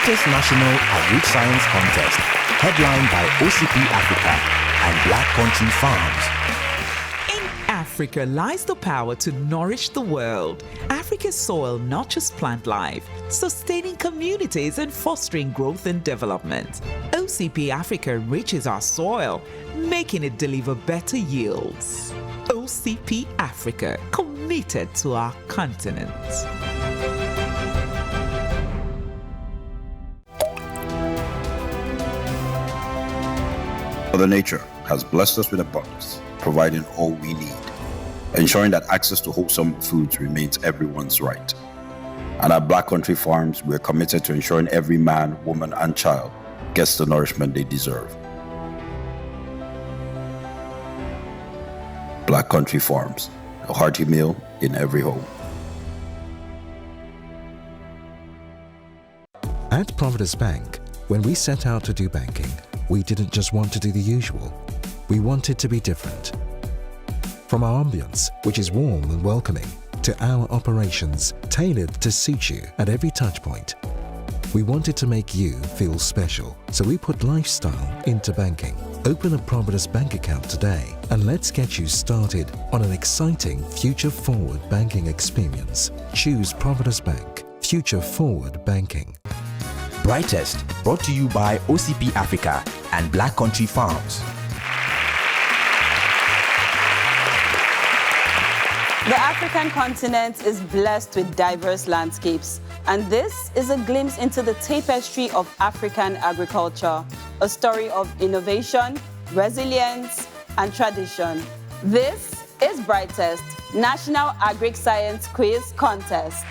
Brightest National Agric Science Contest, headlined by OCP Africa and Black Country Farms. In Africa lies the power to nourish the world. Africa's soil nurtures plant life, sustaining communities and fostering growth and development. OCP Africa enriches our soil, making it deliver better yields. OCP Africa, committed to our continent. Mother Nature has blessed us with abundance, providing all we need, ensuring that access to wholesome foods remains everyone's right. And at Black Country Farms, we're committed to ensuring every man, woman, and child gets the nourishment they deserve. Black Country Farms, a hearty meal in every home. At Providence Bank, when we set out to do banking, we didn't just want to do the usual. We wanted to be different. From our ambience, which is warm and welcoming, to our operations tailored to suit you at every touch point. We wanted to make you feel special, so we put lifestyle into banking. Open a Providence bank account today and let's get you started on an exciting future-forward banking experience. Choose Providence Bank, future-forward banking. Brightest, brought to you by OCP Africa and Black Country Farms. The African continent is blessed with diverse landscapes, and this is a glimpse into the tapestry of African agriculture, a story of innovation, resilience, and tradition. This is Brightest, National Agric Science Quiz Contest.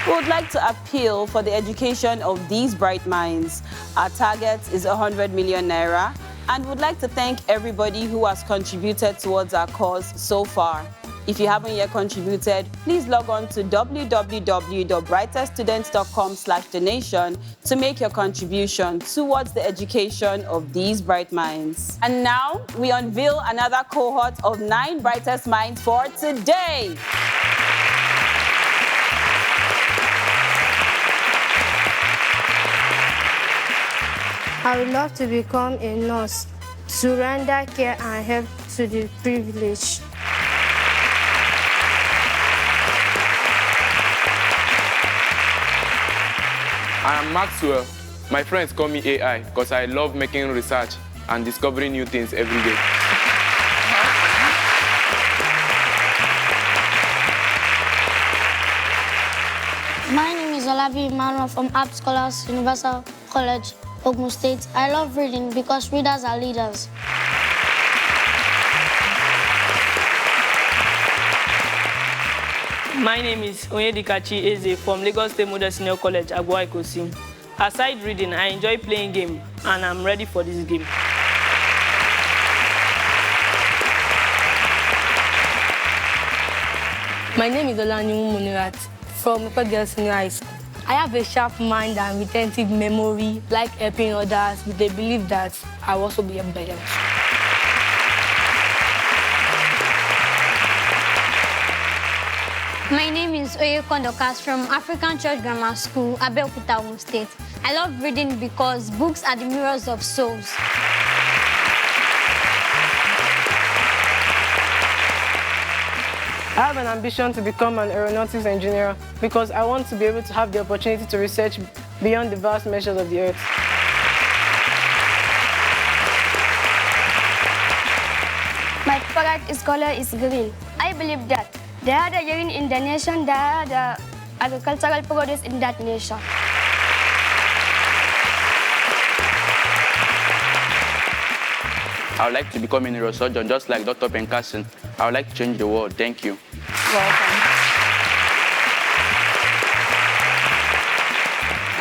We would like to appeal for the education of these bright minds. Our target is 100 million naira, and would like to thank everybody who has contributed towards our cause so far. If you haven't yet contributed, please log on to www.brighteststudents.com/donation to make your contribution towards the education of these bright minds. And now, we unveil another cohort of 9 brightest minds for today. I would love to become a nurse to render care and help to the privileged. I am Maxwell. My friends call me AI because I love making research and discovering new things every day. My name is Olabi Emmanuel from App Scholars Universal College, Ogun State. I love reading because readers are leaders. My name is Onyedikachi Eze from Lagos State Model Senior College, Agua Ikosi. Aside reading, I enjoy playing games, and I'm ready for this game. My name is Olanimu Munirat from Girls Senior High School. I have a sharp mind and retentive memory, like helping others with the belief that I will also be helped by them. My name is Oye Kondokas from African Church Grammar School, Abeokuta, Ogun State. I love reading because books are the mirrors of souls. I have an ambition to become an aeronautics engineer because I want to be able to have the opportunity to research beyond the vast measures of the earth. My favorite color is green. I believe that they are the green in the nation, they are the agricultural produce in that nation. I would like to become a neurosurgeon just like Dr. Penkasin. I would like to change the world. Thank you. Welcome.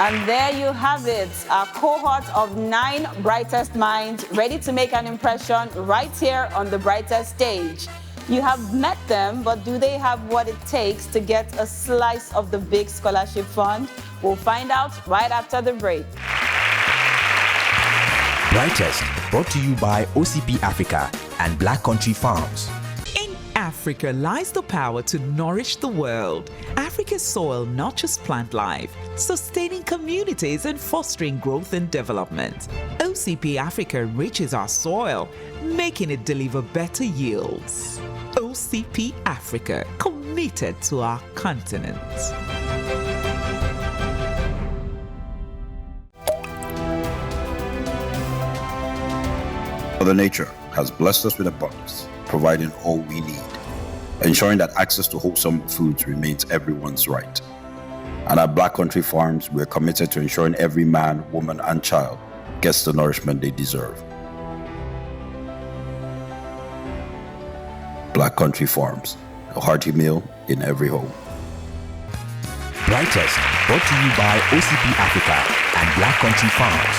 And there you have it, a cohort of 9 brightest minds ready to make an impression right here on the Brightest stage. You have met them, but do they have what it takes to get a slice of the big scholarship fund? We'll find out right after the break. Brightest, brought to you by OCP Africa and Black Country Farms. In Africa lies the power to nourish the world. Africa's soil nurtures plant life, sustaining communities and fostering growth and development. OCP Africa enriches our soil, making it deliver better yields. OCP Africa, committed to our continent. Mother Nature has blessed us with abundance, providing all we need, ensuring that access to wholesome foods remains everyone's right. And at Black Country Farms, we're committed to ensuring every man, woman, and child gets the nourishment they deserve. Black Country Farms, a hearty meal in every home. Brightest, brought to you by OCP Africa and Black Country Farms.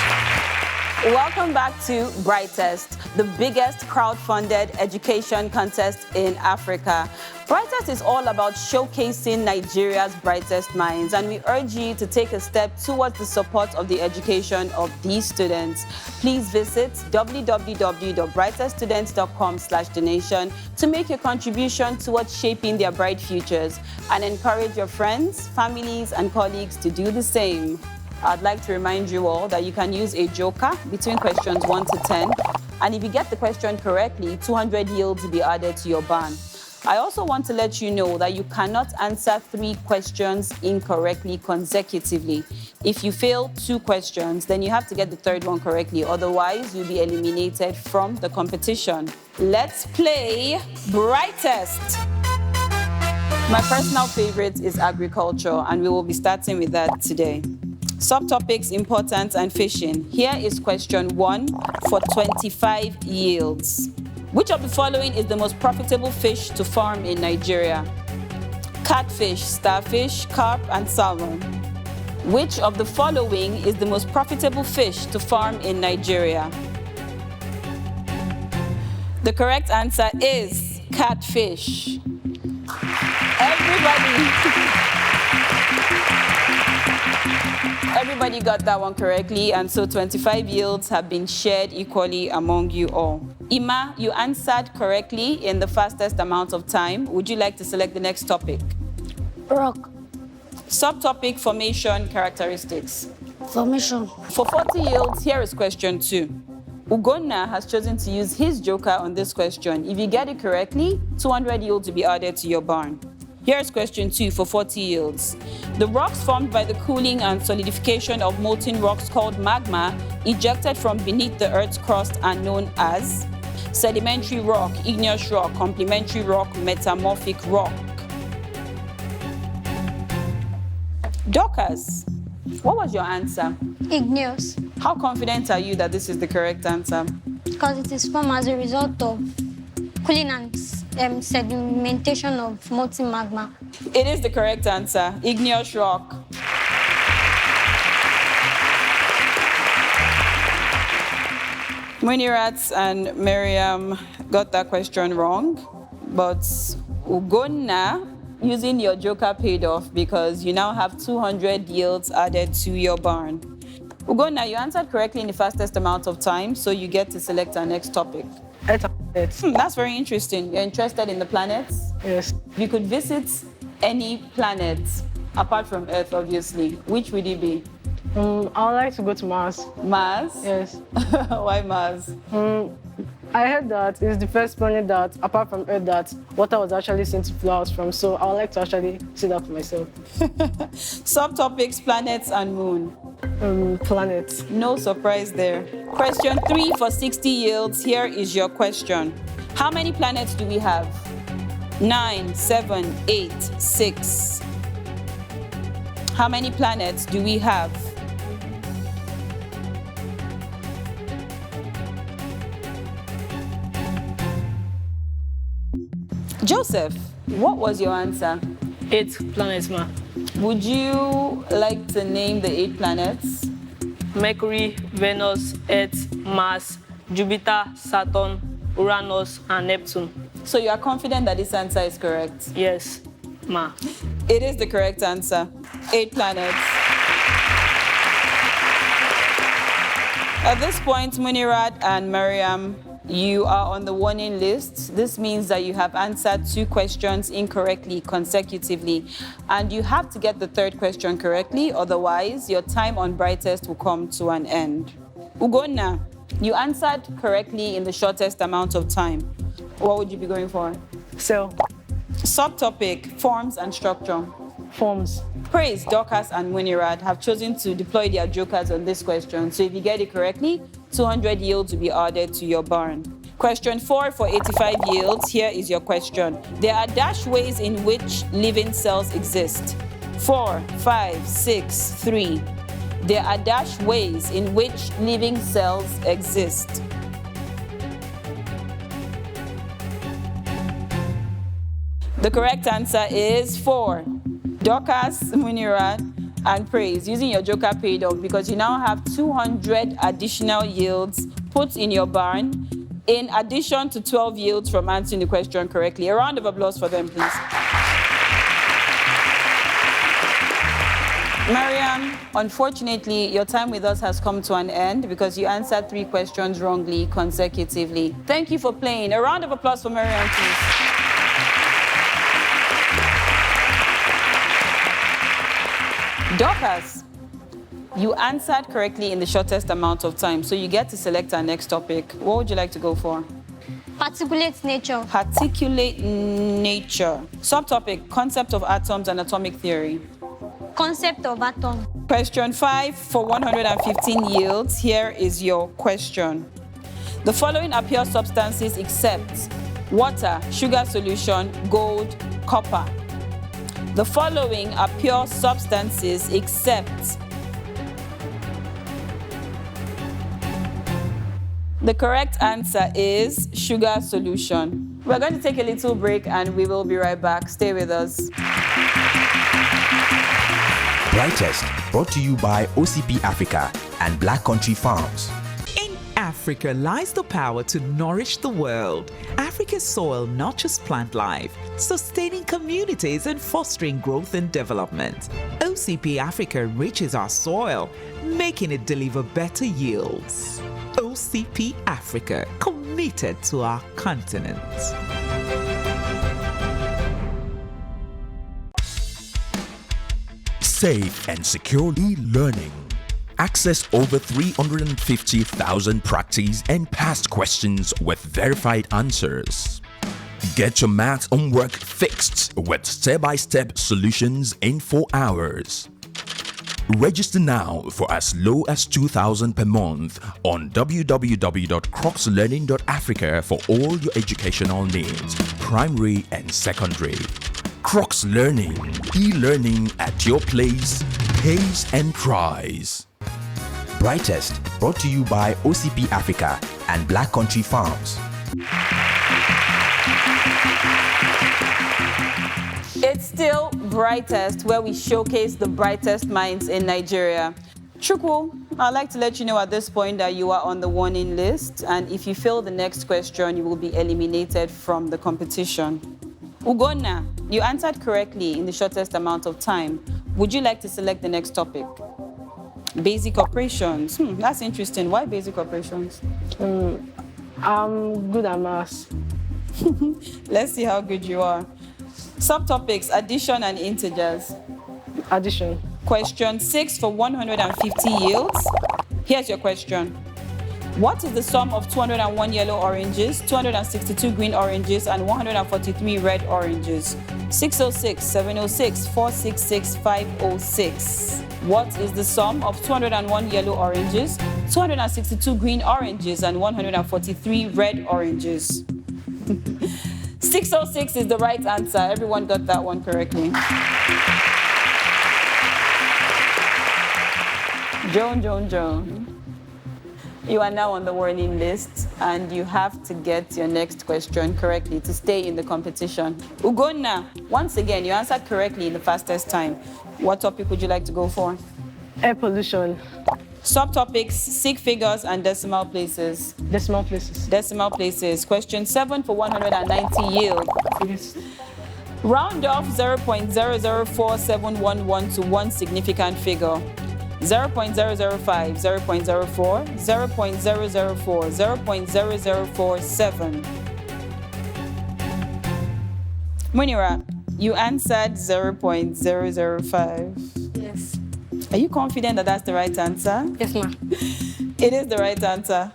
Welcome back to Brightest, the biggest crowd-funded education contest in Africa. Brightest is all about showcasing Nigeria's brightest minds, and we urge you to take a step towards the support of the education of these students. Please visit www.brighteststudents.com/donation to make your contribution towards shaping their bright futures, and encourage your friends, families, and colleagues to do the same. I'd like to remind you all that you can use a joker between questions 1 to 10, and if you get the question correctly, 200 yields will be added to your ban. I also want to let you know that you cannot answer 3 questions incorrectly consecutively. If you fail 2 questions, then you have to get the 3rd one correctly, otherwise you'll be eliminated from the competition. Let's play Brightest. My personal favorite is agriculture, and we will be starting with that today. Subtopics, importance, and fishing. Here is question 1 for 25 yields. Which of the following is the most profitable fish to farm in Nigeria? Catfish, starfish, carp, and salmon. Which of the following is the most profitable fish to farm in Nigeria? The correct answer is catfish. Everybody got that one correctly, and so 25 yields have been shared equally among you all. Ima, you answered correctly in the fastest amount of time. Would you like to select the next topic? Rock. Subtopic, formation characteristics. Formation. For 40 yields, here is question 2. Ugonna has chosen to use his joker on this question. If you get it correctly, 200 yields will be added to your barn. Here's question 2 for 40 yields. The rocks formed by the cooling and solidification of molten rocks called magma ejected from beneath the Earth's crust are known as sedimentary rock, igneous rock, complementary rock, metamorphic rock. Dorcas, what was your answer? Igneous. How confident are you that this is the correct answer? Because it is formed as a result of cooling and sedimentation of molten magma. It is the correct answer, igneous rock. Munirat and Miriam got that question wrong, but Ugonna, using your joker paid off because you now have 200 yields added to your barn. Ugonna, you answered correctly in the fastest amount of time, so you get to select our next topic. That's very interesting. You're interested in the planets? Yes. If you could visit any planet, apart from Earth, obviously, which would it be? I would like to go to Mars. Mars? Yes. Why Mars? I heard that it's the first planet that, apart from Earth, that water was actually seen to flow out from, so I would like to actually see that for myself. Subtopics, planets and moon. Planets. No surprise there. Question 3 for 60 yields. Here is your question. How many planets do we have? 9, 7, 8, 6. How many planets do we have? Joseph, what was your answer? 8 planets, ma. Would you like to name the 8 planets? Mercury, Venus, Earth, Mars, Jupiter, Saturn, Uranus, and Neptune. So you are confident that this answer is correct? Yes, ma. It is the correct answer. 8 planets. At this point, Munirat and Mariam, you are on the warning list. This means that you have answered 2 questions incorrectly consecutively, and you have to get the 3rd question correctly, otherwise your time on Brightest will come to an end. Ugonna, you answered correctly in the shortest amount of time. What would you be going for? So, subtopic, forms and structure. Forms. Praise, Dorcas, and Munirad have chosen to deploy their jokers on this question. So if you get it correctly, 200 yields will be added to your barn. Question 4 for 85 yields. Here is your question. There are dash ways in which living cells exist. 4, 5, 6, 3. There are dash ways in which living cells exist. The correct answer is 4. Dorcas, Munirad, and Praise, using your joker paid off because you now have 200 additional yields put in your barn, in addition to 12 yields from answering the question correctly. A round of applause for them, please. Mariam, unfortunately, your time with us has come to an end because you answered 3 questions wrongly consecutively. Thank you for playing. A round of applause for Mariam, please. Dorcas, you answered correctly in the shortest amount of time, so you get to select our next topic. What would you like to go for? Particulate nature. Particulate nature. Subtopic, concept of atoms and atomic theory. Concept of atom. Question 5 for 115 yields. Here is your question. The following are pure substances except water, sugar solution, gold, copper. The following are pure substances except. The correct answer is sugar solution. We're going to take a little break and we will be right back. Stay with us. Brightest, brought to you by OCP Africa and Black Country Farms. In Africa lies the power to nourish the world. Africa's soil nurtures plant life, sustaining communities and fostering growth and development. OCP Africa enriches our soil, making it deliver better yields. OCP Africa, committed to our continent. Safe and secure e-learning. Access over 350,000 practice and past questions with verified answers. Get your math homework fixed with step-by-step solutions in 4 hours. Register now for as low as 2,000 per month on www.crocslearning.africa for all your educational needs, primary and secondary. Crocs Learning, e-learning at your place, pace and price. Brightest, brought to you by OCP Africa and Black Country Farms. It's still Brightest, where we showcase the brightest minds in Nigeria. Chukwu, I'd like to let you know at this point that you are on the warning list, and if you fail the next question, you will be eliminated from the competition. Ugonna, you answered correctly in the shortest amount of time. Would you like to select the next topic? Basic operations. That's interesting. Why basic operations? I'm good at maths. Let's see how good you are. Subtopics, addition and integers. Addition. Question 6 for 150 yields. Here's your question. What is the sum of 201 yellow oranges, 262 green oranges, and 143 red oranges? 606, 706, 466, 506. What is the sum of 201 yellow oranges, 262 green oranges, and 143 red oranges? 606 is the right answer. Everyone got that one correctly. Joan. You are now on the warning list, and you have to get your next question correctly to stay in the competition. Ugonna, once again, you answered correctly in the fastest time. What topic would you like to go for? Air pollution. Subtopics, sig figures and decimal places. Decimal places. Decimal places. Question 7 for 190 yield. Yes. Round off 0.004711 to one significant figure. 0.005, 0.04, 0.004, 0.0047. Munira, you answered 0.005. Yes. Are you confident that that's the right answer? Yes, ma'am. It is the right answer.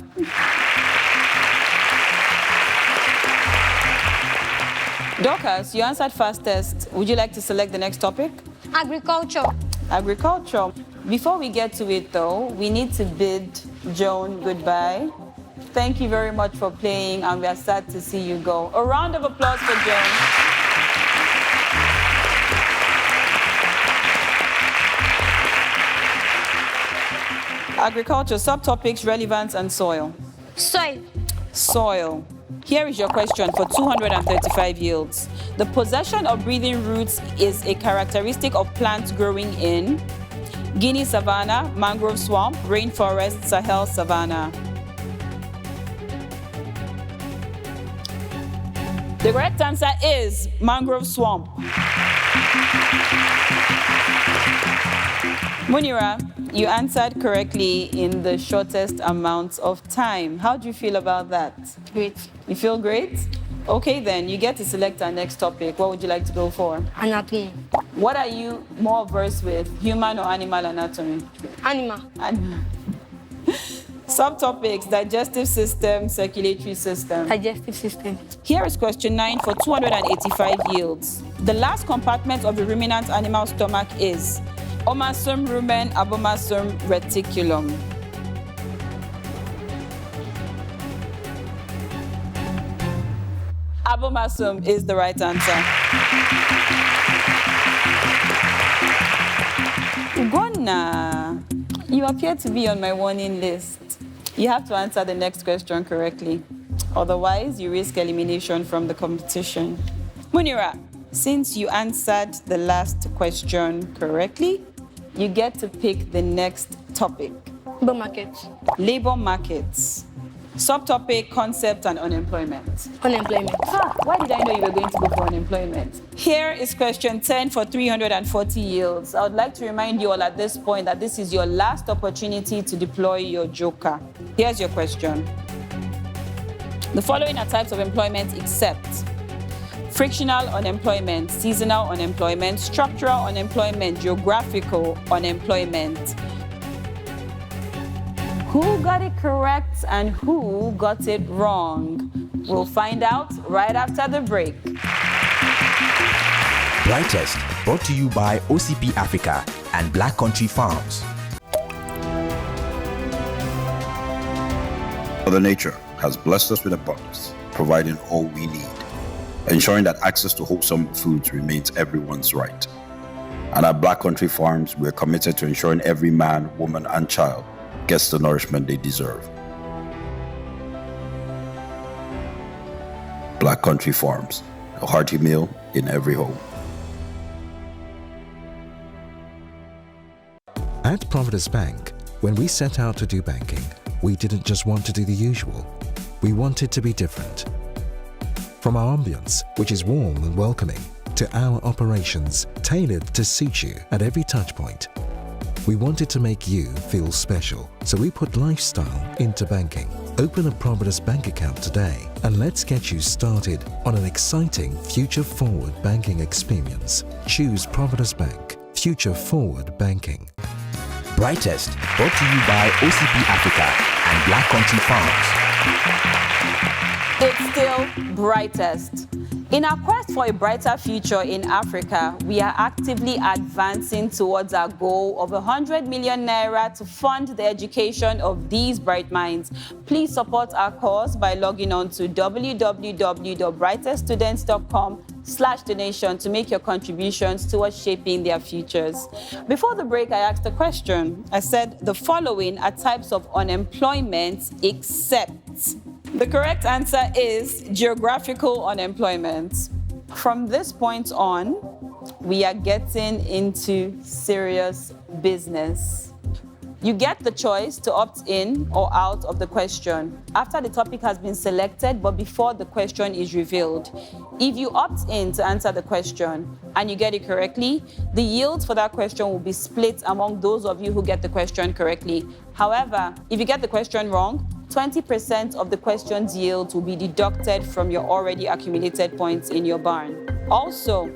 Dorcas, you answered fastest. Would you like to select the next topic? Agriculture. Agriculture. Before we get to it, though, we need to bid Joan goodbye. Thank you very much for playing, and we are sad to see you go. A round of applause for Joan. Agriculture, subtopics, relevance, and soil. Soil. Soil. Here is your question for 235 yields. The possession of breathing roots is a characteristic of plants growing in Guinea savanna, mangrove swamp, rainforest, Sahel savanna. The correct answer is mangrove swamp. Munira, you answered correctly in the shortest amount of time. How do you feel about that? Great. You feel great? Okay, then you get to select our next topic. What would you like to go for? Anatomy. What are you more versed with, human or animal anatomy? Animal. Animal. Subtopics, digestive system, circulatory system. Digestive system. Here is question 9 for 285 yields. The last compartment of the ruminant animal stomach is omasum rumen, abomasum reticulum. Abomasum is the right answer. Ugonna, you appear to be on my warning list. You have to answer the next question correctly. Otherwise, you risk elimination from the competition. Munira, since you answered the last question correctly, you get to pick the next topic. Labor markets. Labor markets. Subtopic, concept, and unemployment. Unemployment. Why did I know you were going to go for unemployment? Here is question 10 for 340 yields. I would like to remind you all at this point that this is your last opportunity to deploy your joker. Here's your question. The following are types of employment except frictional unemployment, seasonal unemployment, structural unemployment, geographical unemployment. Who got it correct and who got it wrong? We'll find out right after the break. Brightest, brought to you by OCP Africa and Black Country Farms. Mother Nature has blessed us with abundance, providing all we need, ensuring that access to wholesome foods remains everyone's right. And at Black Country Farms, we're committed to ensuring every man, woman, and child gets the nourishment they deserve. Black Country Farms, a hearty meal in every home. At Providence Bank, when we set out to do banking, we didn't just want to do the usual. We wanted to be different. From our ambience, which is warm and welcoming, to our operations tailored to suit you at every touch point. We wanted to make you feel special, so we put lifestyle into banking. Open a Providence Bank account today and let's get you started on an exciting future-forward banking experience. Choose Providence Bank. Future-forward banking. Brightest, brought to you by OCP Africa and Black Country Farms. It's still Brightest. In our quest for a brighter future in Africa, we are actively advancing towards our goal of 100 million naira to fund the education of these bright minds. Please support our cause by logging on to www.brighteststudents.com/donation to make your contributions towards shaping their futures. Before the break, I asked a question. I said the following are types of unemployment except. The correct answer is geographical unemployment. From this point on, we are getting into serious business. You get the choice to opt in or out of the question after the topic has been selected, but before the question is revealed. If you opt in to answer the question and you get it correctly, the yield for that question will be split among those of you who get the question correctly. However, if you get the question wrong, 20% of the question's yield will be deducted from your already accumulated points in your barn. Also,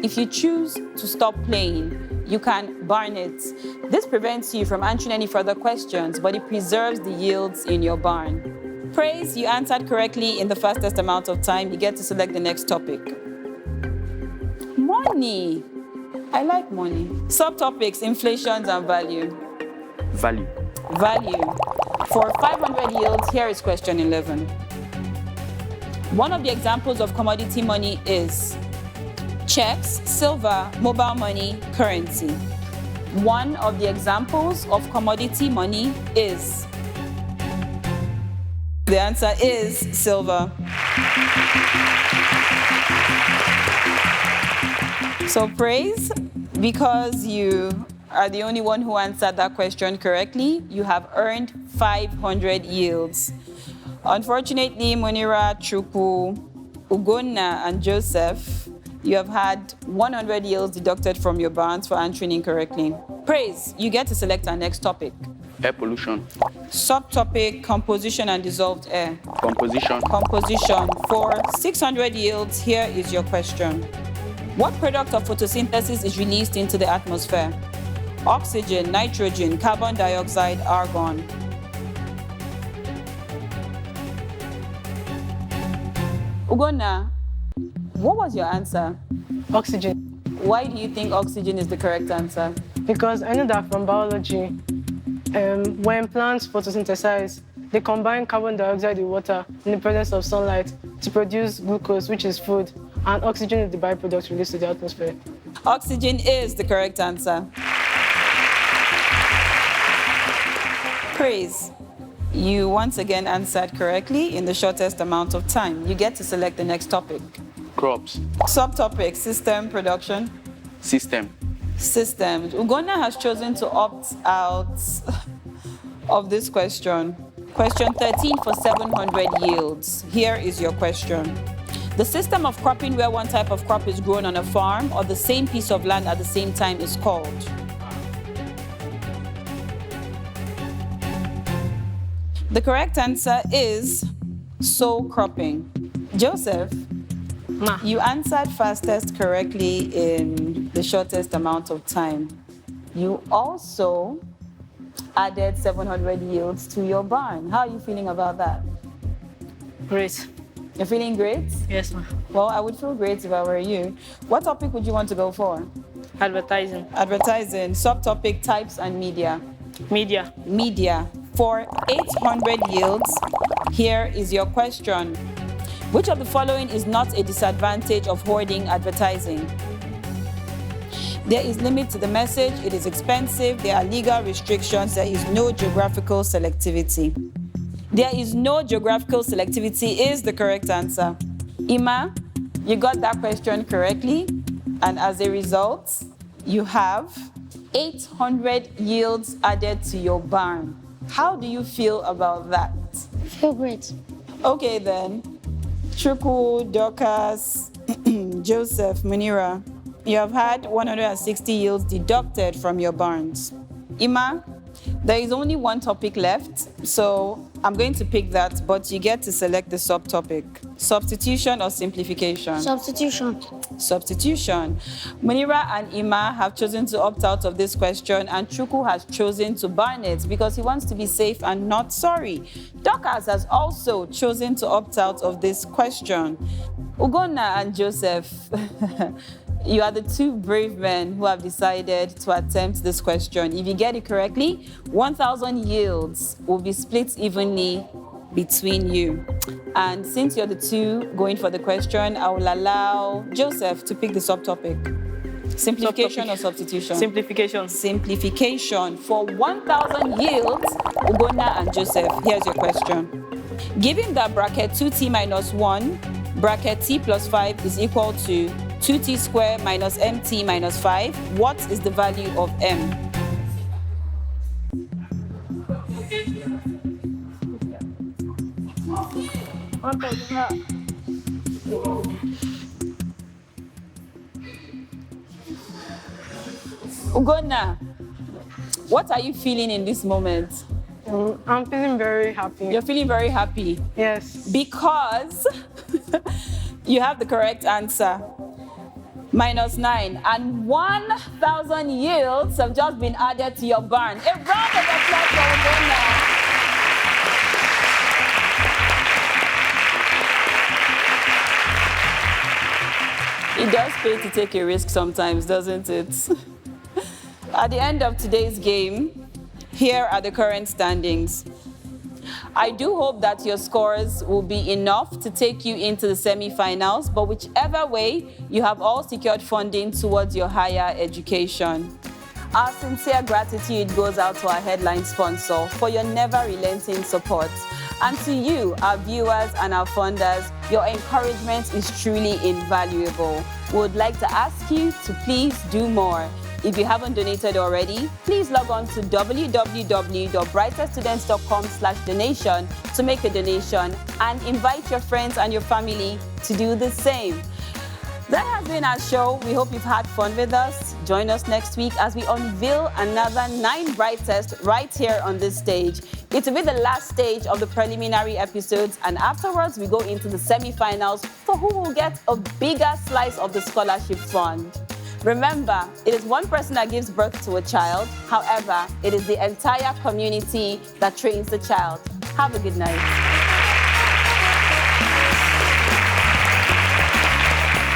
if you choose to stop playing, you can barn it. This prevents you from answering any further questions, but it preserves the yields in your barn. Praise, you answered correctly in the fastest amount of time. You get to select the next topic. Money. I like money. Subtopics, inflations and value. Value. Value. For 500 yields, here is question 11. One of the examples of commodity money is checks, silver, mobile money, currency. One of the examples of commodity money is. The answer is silver. So praise, because you are the only one who answered that question correctly, you have earned 500 yields. Unfortunately, Munira, Chukwu, Ugonna, and Joseph, you have had 100 yields deducted from your barns for answering incorrectly. Praise, you get to select our next topic. Air pollution. Subtopic, composition and dissolved air. Composition. Composition. For 600 yields, here is your question. What product of photosynthesis is released into the atmosphere? Oxygen, nitrogen, carbon dioxide, argon. Ugonna, what was your answer? Oxygen. Why do you think oxygen is the correct answer? Because I know that from biology, when plants photosynthesize, they combine carbon dioxide with water in the presence of sunlight to produce glucose, which is food, and oxygen is the byproduct released to the atmosphere. Oxygen is the correct answer. Praise. You once again answered correctly in the shortest amount of time. You get to select the next topic. Crops. Subtopic, system, production. System. Systems. Ugonna has chosen to opt out of this question. Question 13 for 700 yields. Here is your question. The system of cropping where one type of crop is grown on a farm or the same piece of land at the same time is called. The correct answer is sow cropping. Joseph, you answered fastest correctly in the shortest amount of time. You also added 700 yields to your barn. How are you feeling about that? Great. You're feeling great? Yes, ma'am. Well, I would feel great if I were you. What topic would you want to go for? Advertising. Advertising. Subtopic, types and media. Media. Media. For 800 yields, here is your question. Which of the following is not a disadvantage of hoarding advertising? There is limit to the message, it is expensive, there are legal restrictions, there is no geographical selectivity. There is no geographical selectivity is the correct answer. Ima, you got that question correctly, and as a result, you have 800 yields added to your barn. How do you feel about that? I feel great. Okay then. Chukwu, Dorcas, Joseph, Munira, you have had 160 yields deducted from your barns. Ima, there is only one topic left, so I'm going to pick that, but you get to select the subtopic. Substitution or simplification? Substitution. Substitution. Munira and Ima have chosen to opt out of this question, and Chukwu has chosen to barn it because he wants to be safe and not sorry. Dorcas has also chosen to opt out of this question. Ugonna and Joseph, you are the two brave men who have decided to attempt this question. If you get it correctly, 1,000 yields will be split evenly between you. And since you're the two going for the question, I will allow Joseph to pick the subtopic. Simplification or substitution? Simplification. Simplification. For 1,000 yields, Ugonna and Joseph, here's your question. Given that bracket 2t minus 1, bracket t plus 5 is equal to 2t squared minus mt minus 5, what is the value of m? Ugonna, what are you feeling in this moment? I'm feeling very happy. You're feeling very happy? Yes. Because you have the correct answer. -9, and 1,000 yields have just been added to your barn. A round of applause for Ugonna. It does pay to take a risk sometimes, doesn't it? At the end of today's game, here are the current standings. I do hope that your scores will be enough to take you into the semi-finals, but whichever way, you have all secured funding towards your higher education. Our sincere gratitude goes out to our headline sponsor for your never-relenting support. And to you, our viewers and our funders, your encouragement is truly invaluable. We would like to ask you to please do more. If you haven't donated already, please log on to www.brighteststudents.com/donation to make a donation and invite your friends and your family to do the same. That has been our show. We hope you've had fun with us. Join us next week as we unveil another 9 Brightest right here on this stage. It will be the last stage of the preliminary episodes, and afterwards we go into the semi-finals for who will get a bigger slice of the scholarship fund. Remember, it is one person that gives birth to a child. However, it is the entire community that trains the child. Have a good night.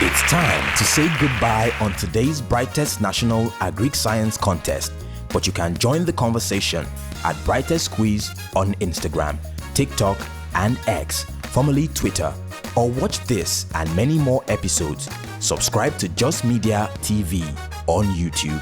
It's time to say goodbye on today's Brightest National Agric Science Contest. But you can join the conversation at Brightest Quiz on Instagram, TikTok, and X, formerly Twitter. Or watch this and many more episodes. Subscribe to Just Media TV on YouTube.